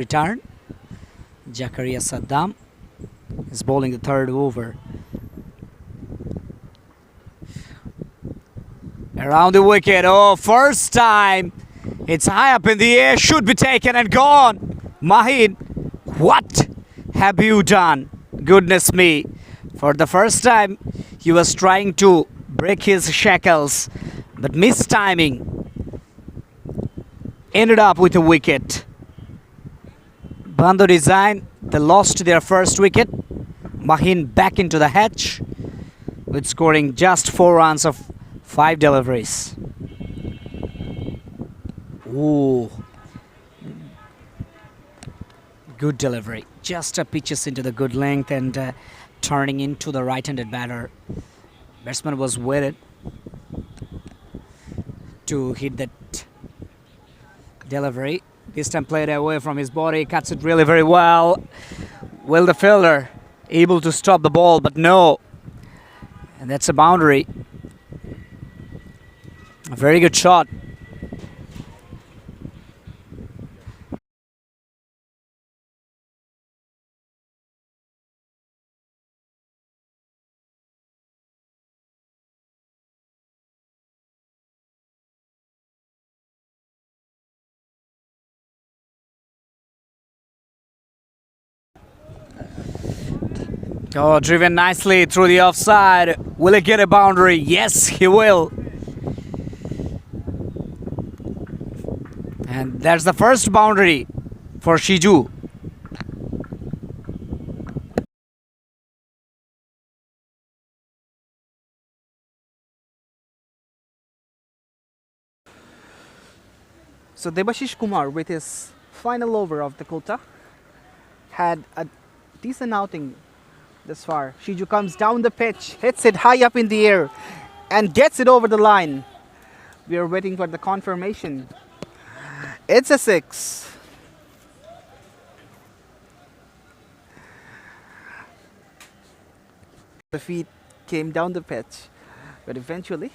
Return. Jakaria Saddam is bowling the third over. Around the wicket. Oh, first time. It's high up in the air. Should be taken and gone. Mahid, what have you done? Goodness me. For the first time, he was trying to break his shackles, but missed timing. Ended up with a wicket. Bando design, they lost their first wicket. Mahin back into the hatch with scoring just 4 runs of 5 deliveries. Ooh. Good delivery. Just pitches into the good length and turning into the right-handed batter. Batsman was waited to hit that delivery. This time played away from his body, cuts it really very well. Will the fielder able to stop the ball, but no. And that's a boundary. A very good shot. Oh, driven nicely through the offside. Will he get a boundary? Yes, he will. And that's the first boundary for Shiju. So Debashish Kumar, with his final over of the Kota, had a decent outing this far. Shiju comes down the pitch, hits it high up in the air and gets it over the line. We are waiting for the confirmation. It's a 6. The feet came down the pitch, but eventually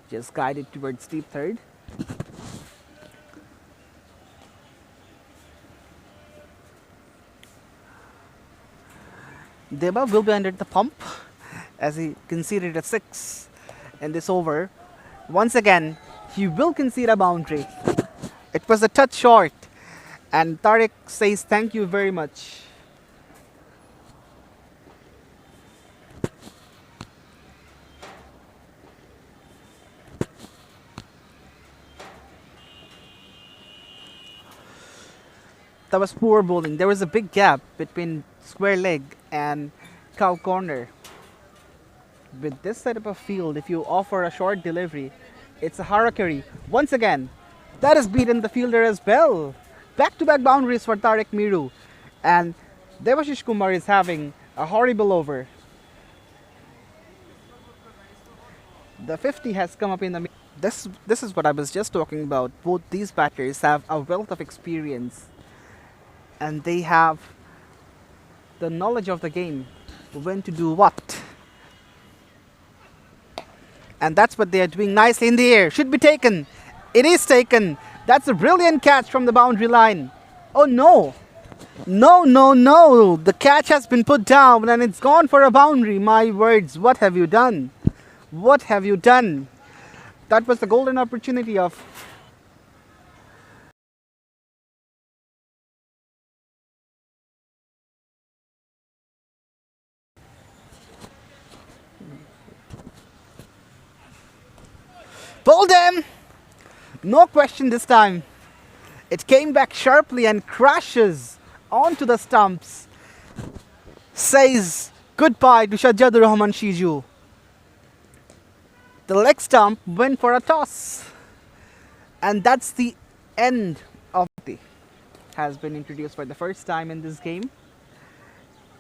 just guided towards deep third. Deba will be under the pump as he conceded a 6 in this over. Once again, he will concede a boundary. It was a touch short, and Tariq says thank you very much. That was poor bowling. There was a big gap between square leg and cow corner. With this setup of field, if you offer a short delivery, it's a harakiri. Once again, that has beaten the fielder as well. Back-to-back boundaries for Tariq Miru. And Debashish Kumar is having a horrible over. The 50 has come up in the... This is what I was just talking about. Both these batters have a wealth of experience. And they have the knowledge of the game, when to do what. And that's what they are doing nicely in the air. Should be taken. It is taken. That's a brilliant catch from the boundary line. Oh no. No, no, no. The catch has been put down and it's gone for a boundary. My words, what have you done? What have you done? That was the golden opportunity of... Pull them! No question this time. It came back sharply and crashes onto the stumps. Says goodbye to Shahjadur Rahman Shiju. The leg stump went for a toss. And that's the end of the... Has been introduced for the first time in this game.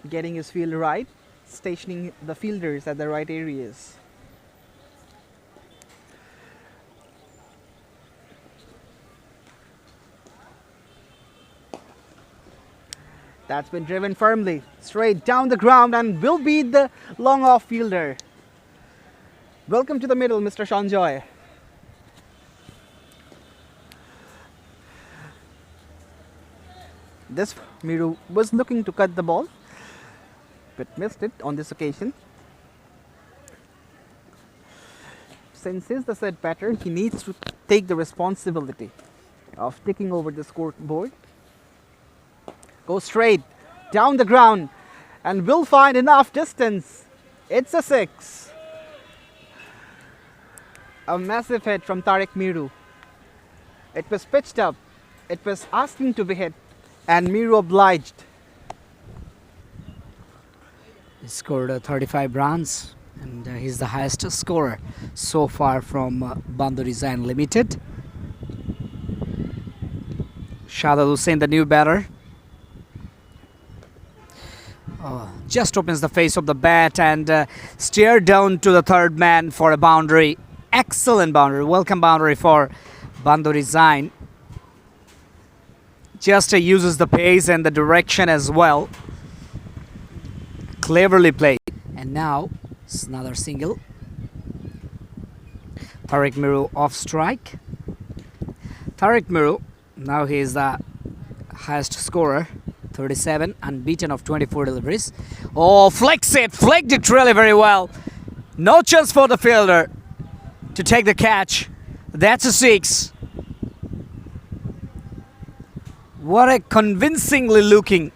Getting his field right. Stationing the fielders at the right areas. That's been driven firmly, straight down the ground and will beat the long off fielder. Welcome to the middle, Mr. Shanjoy. this Miru was looking to cut the ball, but missed it on this occasion. Since he's the set batter, he needs to take the responsibility of taking over the scoreboard. Go straight down the ground and will find enough distance. It's a 6. A massive hit from Tariq Miru. It was pitched up. It was asking to be hit, and Miru obliged. He scored 35 runs, and he's the highest scorer so far from Bando Design Limited. Shahzad Hussain, the new batter, just opens the face of the bat and steered down to the third man for a boundary. Excellent boundary, welcome boundary for Bando Design. Just uses the pace and the direction as well. Cleverly played. And now it's another single. Tariq Miru off strike. Tariq Miru, now he is the highest scorer, 37, unbeaten of 24 deliveries. Oh, flicked it really very well. No chance for the fielder to take the catch. That's a 6. What a convincingly looking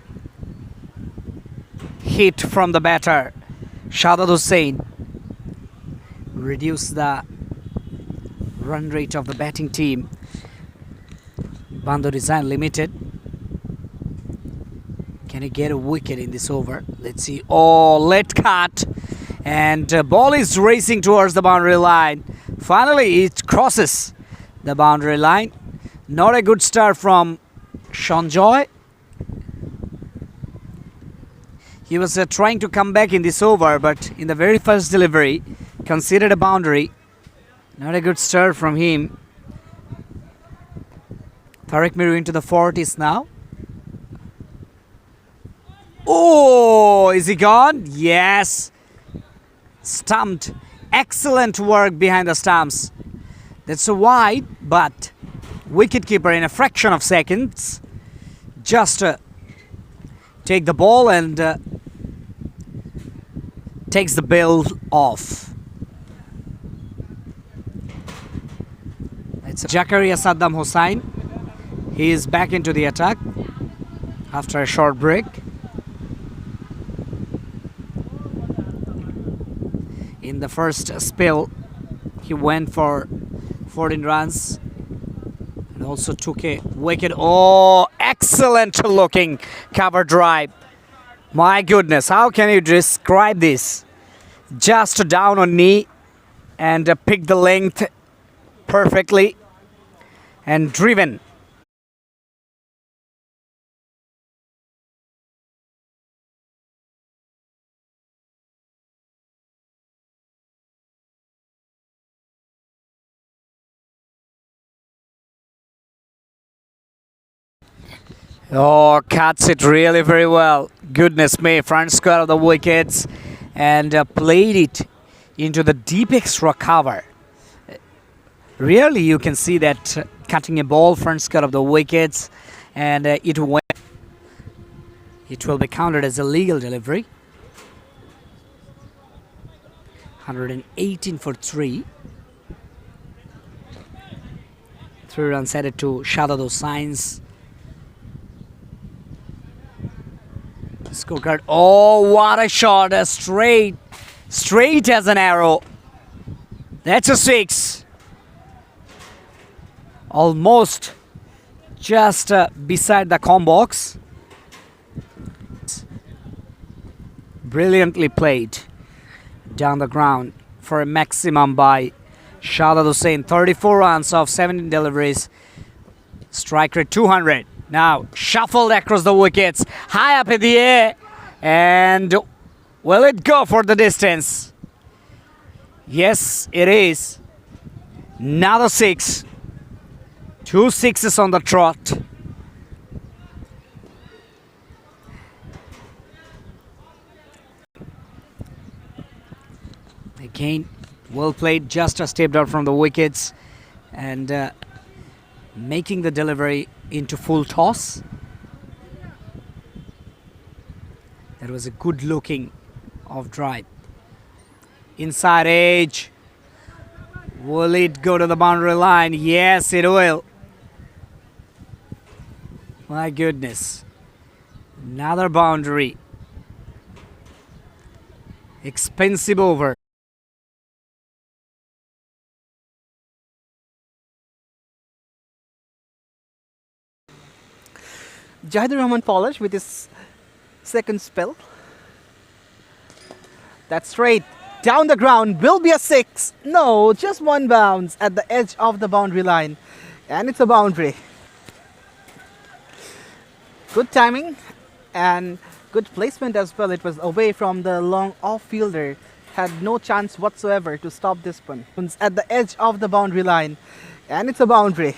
hit from the batter. Shahzad Hussain reduced the run rate of the batting team. Bando Design Limited. Can he get a wicket in this over? Let's see. Oh, let cut. And ball is racing towards the boundary line. Finally, it crosses the boundary line. Not a good start from Sanjoy. He was trying to come back in this over, but in the very first delivery, considered a boundary. Not a good start from him. Tariq Miru into the 40s now. Oh, is he gone? Yes. Stumped. Excellent work behind the stumps. That's a wide, but wicketkeeper in a fraction of seconds just take the ball and takes the bill off. It's Jakaria Saddam Hussain. He is back into the attack after a short break. In the first spell, he went for 14 runs and also took a wicket. Oh, excellent looking cover drive. My goodness, how can you describe this? Just down on knee and picked the length perfectly and driven. Oh, cuts it really very well. Goodness me, front square of the wickets and played it into the deep extra cover. Really, you can see that cutting a ball front square of the wickets, and it went. It will be counted as a legal delivery. 118 for 3. 3 runs added to Shahzad Hussein's scorecard. Oh, what a shot! A straight as an arrow. That's a 6. Almost just beside the com box. Brilliantly played down the ground for a maximum by Shahzad Hussain. 34 runs of 17 deliveries. Strike rate 200. Now shuffled across the wickets, high up in the air, and will it go for the distance? Yes, it is. Another 6. 2 6s on the trot. Again, well played, just stepped out from the wickets and making the delivery into full toss. That was a good looking off drive. Inside edge. Will it go to the boundary line? Yes, it will. My goodness. Another boundary. Expensive over. Jahidur Rahman Polish with his second spell. That's straight. Down the ground. Will be a 6. No, just one bounce at the edge of the boundary line. And it's a boundary. Good timing and good placement as well. It was away from the long off fielder. Had no chance whatsoever to stop this one. At the edge of the boundary line. And it's a boundary.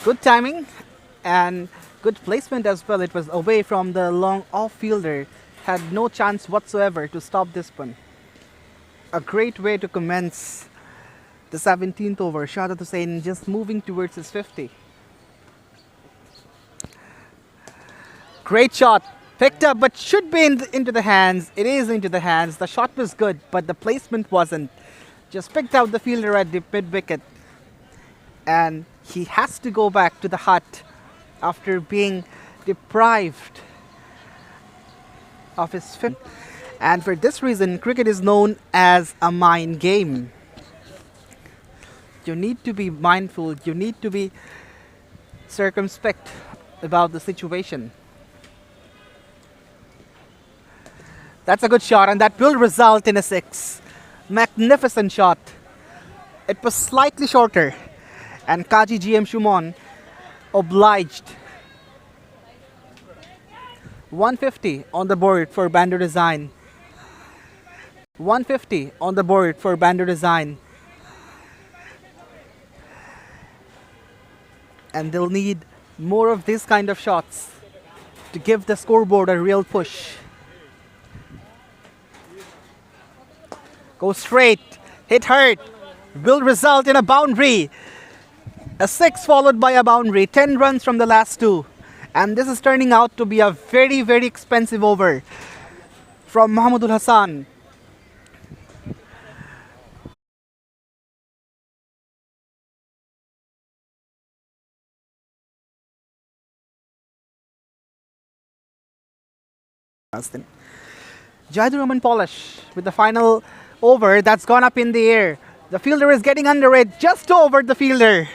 Good timing and good placement as well. It was away from the long off fielder. Had no chance whatsoever to stop this one. A great way to commence the 17th over. Shahzad Hussain just moving towards his 50. Great shot. Picked up but should be into the hands. It is into the hands. The shot was good but the placement wasn't. Just picked out the fielder at the mid wicket. And he has to go back to the hut after being deprived of his fit. And for this reason, cricket is known as a mind game. You need to be mindful, you need to be circumspect about the situation. That's a good shot and that will result in a 6. Magnificent shot. It was slightly shorter and Kaji GM Shumon obliged. 150 on the board for Bando design. 150 on the board for Bando design. And they'll need more of these kind of shots to give the scoreboard a real push. Go straight, hit hard, will result in a boundary. A 6 followed by a boundary, 10 runs from the last 2. And this is turning out to be a very, very expensive over from Mahmudul Hassan. Jahidur Rahman Polish with the final over that's gone up in the air. The fielder is getting under it, just over the fielder.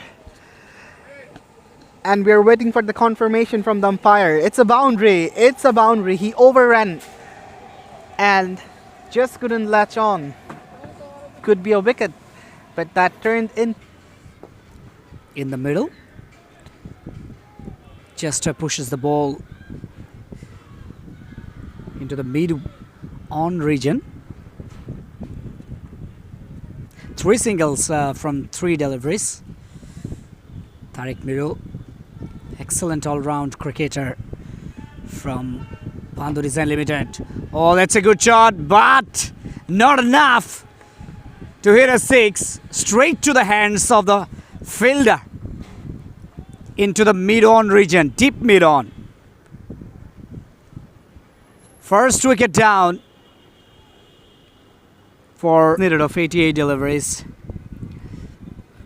And we're waiting for the confirmation from the umpire. It's a boundary. It's a boundary. He overran and just couldn't latch on. Could be a wicket, but that turned in In the middle. Chester pushes the ball into the mid-on region. 3 singles from 3 deliveries. Tariq Miru, excellent all-round cricketer from Bando Design Limited. Oh, that's a good shot, but not enough to hit a 6 straight to the hands of the fielder into the mid-on region, deep mid-on. First wicket down for needed of 88 deliveries.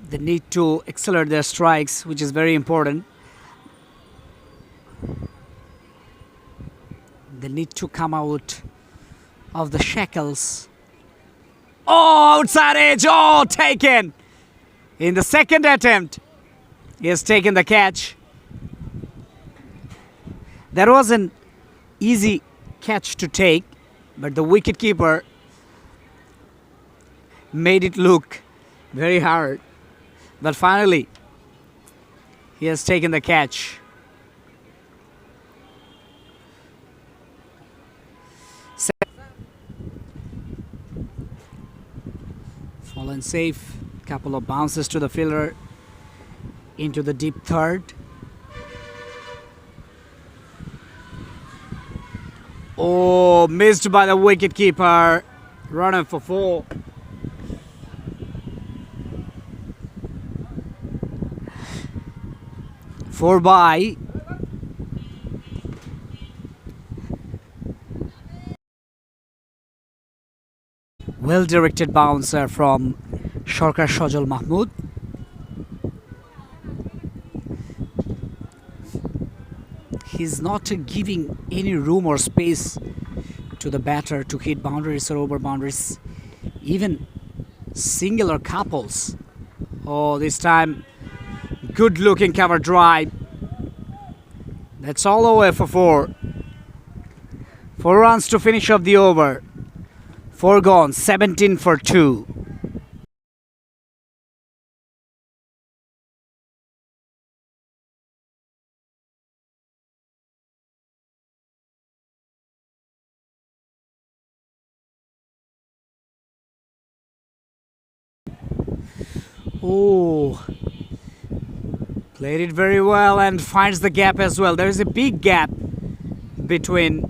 They need to accelerate their strikes, which is very important. They need to come out of the shackles. Oh, outside edge. Oh, taken. In the second attempt, he has taken the catch. That was an easy catch to take, but the wicketkeeper made it look very hard. But finally, he has taken the catch. Fallen safe. Couple of bounces to the fielder into the deep third. Oh, missed by the wicketkeeper. Runner for 4. Four by. Well directed bouncer from Shorkar Shajol Mahmood. He's not giving any room or space to the batter to hit boundaries or over boundaries, even single or couples. Oh, this time, good looking cover drive. That's all the way for four. 4 runs to finish off the over. 4 gone, 17 for 2. Oh, played it very well and finds the gap as well. There is a big gap between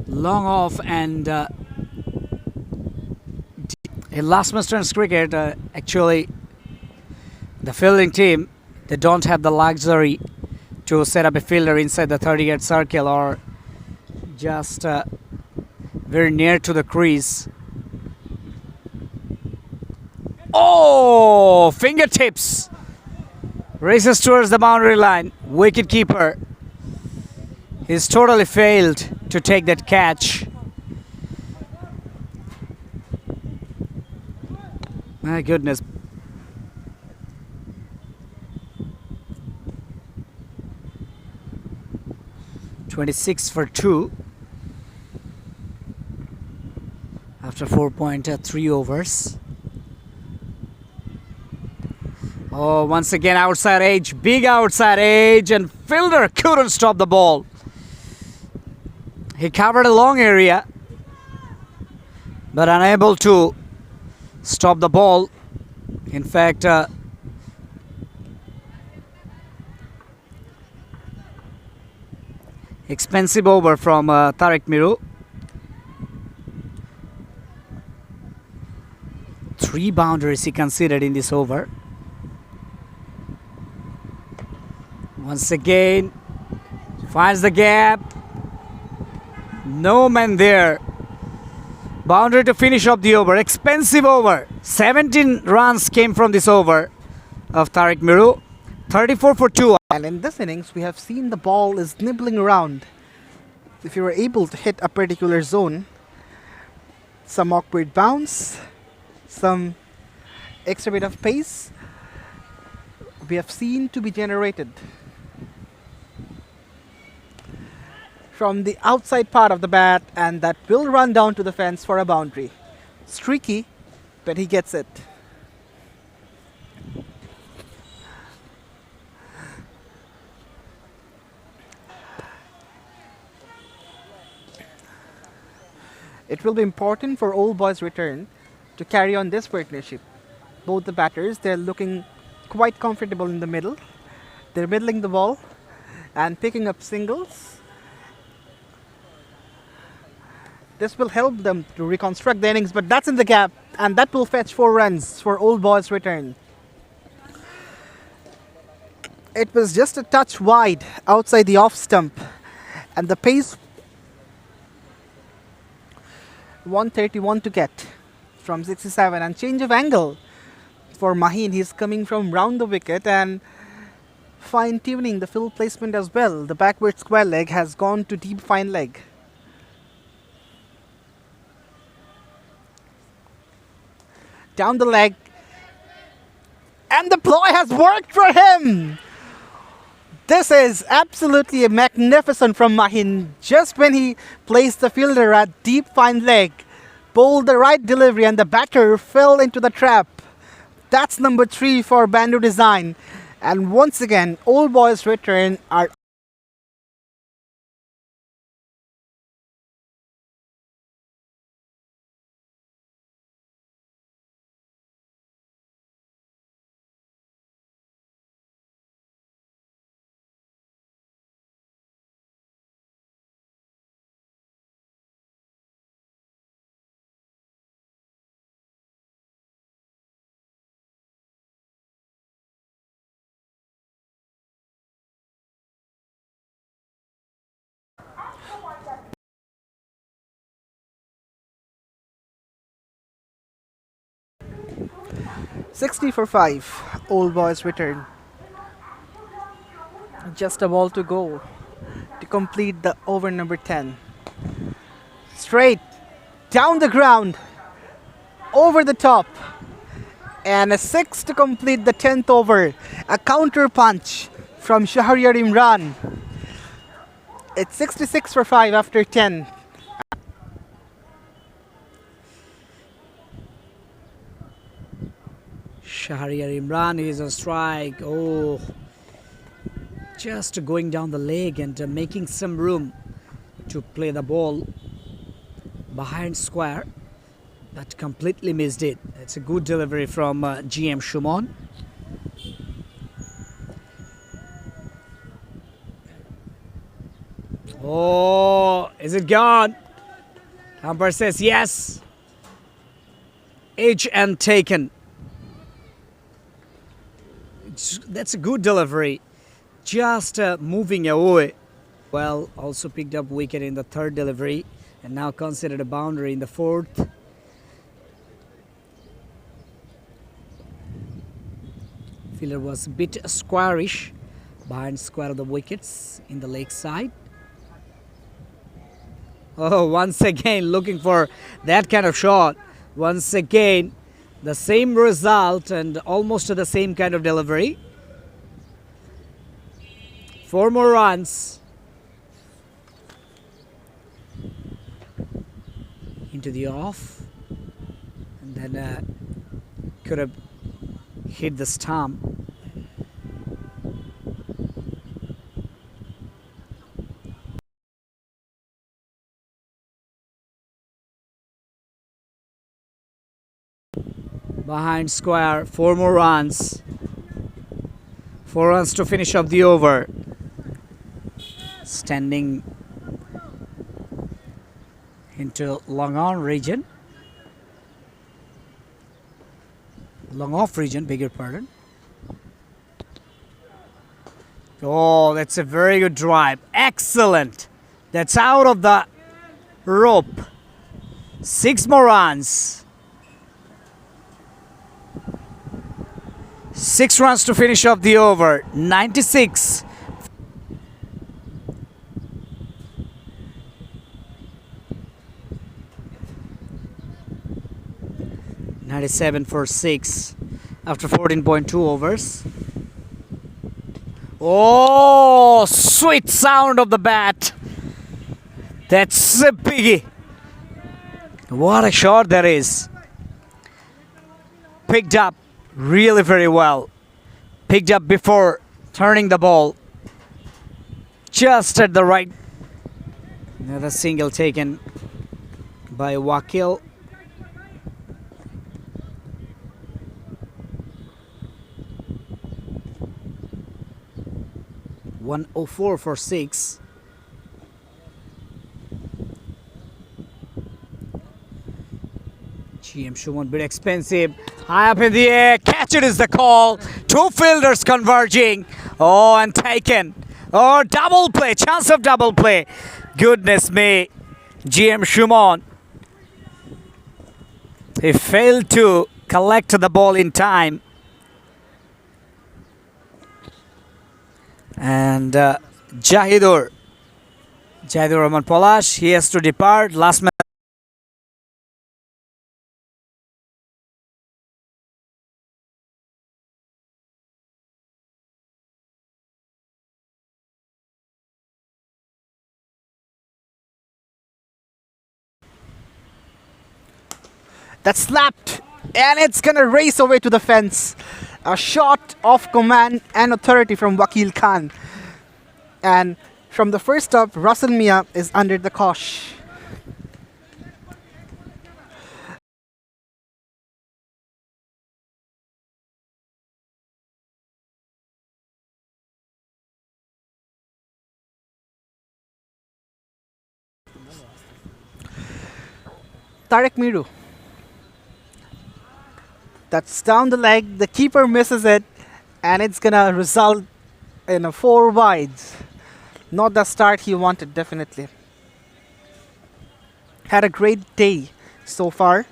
long off and in LastManStands cricket, actually, the fielding team, they don't have the luxury to set up a fielder inside the 30-yard circle or just very near to the crease. Oh, fingertips! Races towards the boundary line. Wicketkeeper. He's totally failed to take that catch. My goodness. $26 for 2 after 4.3 overs. Oh, once again outside edge, big outside edge, and fielder couldn't stop the ball. He covered a long area, but unable to stop the ball. In fact, expensive over from Tariq Miru. 3 boundaries he conceded in this over. Once again, finds the gap. No man there. Boundary to finish up the over. Expensive over. 17 runs came from this over of Tariq Miru. 34 for 2. And in this innings, we have seen the ball is nibbling around. If you were able to hit a particular zone, some awkward bounce, some extra bit of pace, we have seen to be generated from the outside part of the bat, and that will run down to the fence for a boundary. Streaky, but he gets it. It will be important for Old Boys' return to carry on this partnership. Both the batters, they're looking quite comfortable in the middle. They're middling the ball and picking up singles. This will help them to reconstruct the innings, but that's in the gap, and that will fetch 4 runs for Old Boys' return. It was just a touch wide outside the off stump, and the pace 131 to get from 67, and change of angle for Maheen. He's coming from round the wicket and fine-tuning the field placement as well. The backward square leg has gone to deep fine leg. Down the leg, and the ploy has worked for him. This is absolutely magnificent from Maheen. Just when he placed the fielder at deep fine leg, bowled the right delivery, and the batter fell into the trap. That's number 3 for Bando design. And once again, Old Boys' return are 60 for 5. Old boys return. Just a ball to go to complete the over number 10. Straight down the ground, over the top, and a 6 to complete the 10th over. A counter punch from Shahryar Imran. It's 66 for 5 after 10. Shahryar Imran is on strike. Oh, just going down the leg and making some room to play the ball behind square, but completely missed it. It's a good delivery from GM Shumon. Oh, is it gone? Umpire says yes. Edge and taken. That's a good delivery. Just moving away. Well, also picked up wicket in the third delivery and now considered a boundary in the fourth. Fielder was a bit squarish behind square of the wickets in the leg side. Oh, once again looking for that kind of shot. Once again, the same result and almost the same kind of delivery. 4 more runs. Into the off. And then could have hit the stump. Behind square, 4 more runs. 4 runs to finish off the over. Standing into long on region. Long off region, beg your pardon. Oh, that's a very good drive. Excellent. That's out of the rope. 6 more runs. 6 runs to finish off the over. 96. .97 for 6 after 14.2 overs. Oh, sweet sound of the bat. That's a biggie. What a shot that is. Picked up really very well. Picked up before turning the ball. Just at the right. Another single taken by Wakil. .104 for 6. GM Shumon, bit expensive. High up in the air. Catch it is the call. 2 fielders converging. Oh, and taken. Oh, double play. Chance of double play. Goodness me. GM Shumon. He failed to collect the ball in time. And Jahidur Rahman Polash, he has to depart. Last man. That slapped, and it's gonna race away to the fence. A shot of command and authority from Wakil Khan. And from the first up, Russell Mia is under the cosh. Tarek Miru. That's down the leg. The keeper misses it, and it's gonna result in a 4 wides. Not the start he wanted, definitely. Had a great day so far.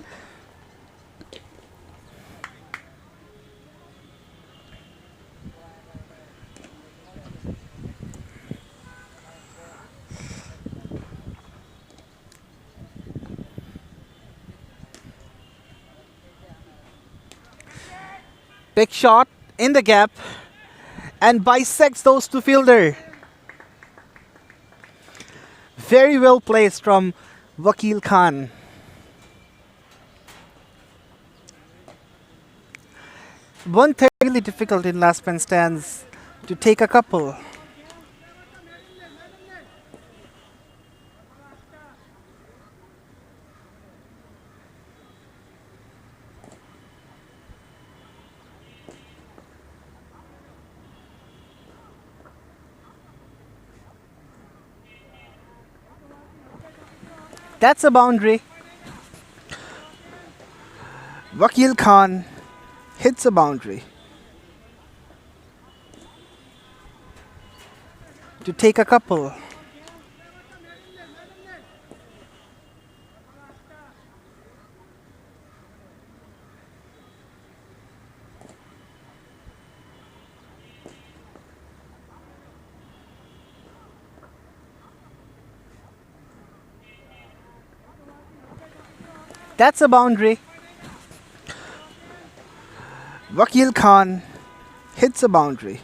Big shot in the gap and bisects those two fielder. Very well placed from Wakil Khan. One thing really difficult in last man stands to take a couple. That's a boundary. Wakil Khan hits a boundary to take a couple. That's a boundary. Wakil Khan hits a boundary.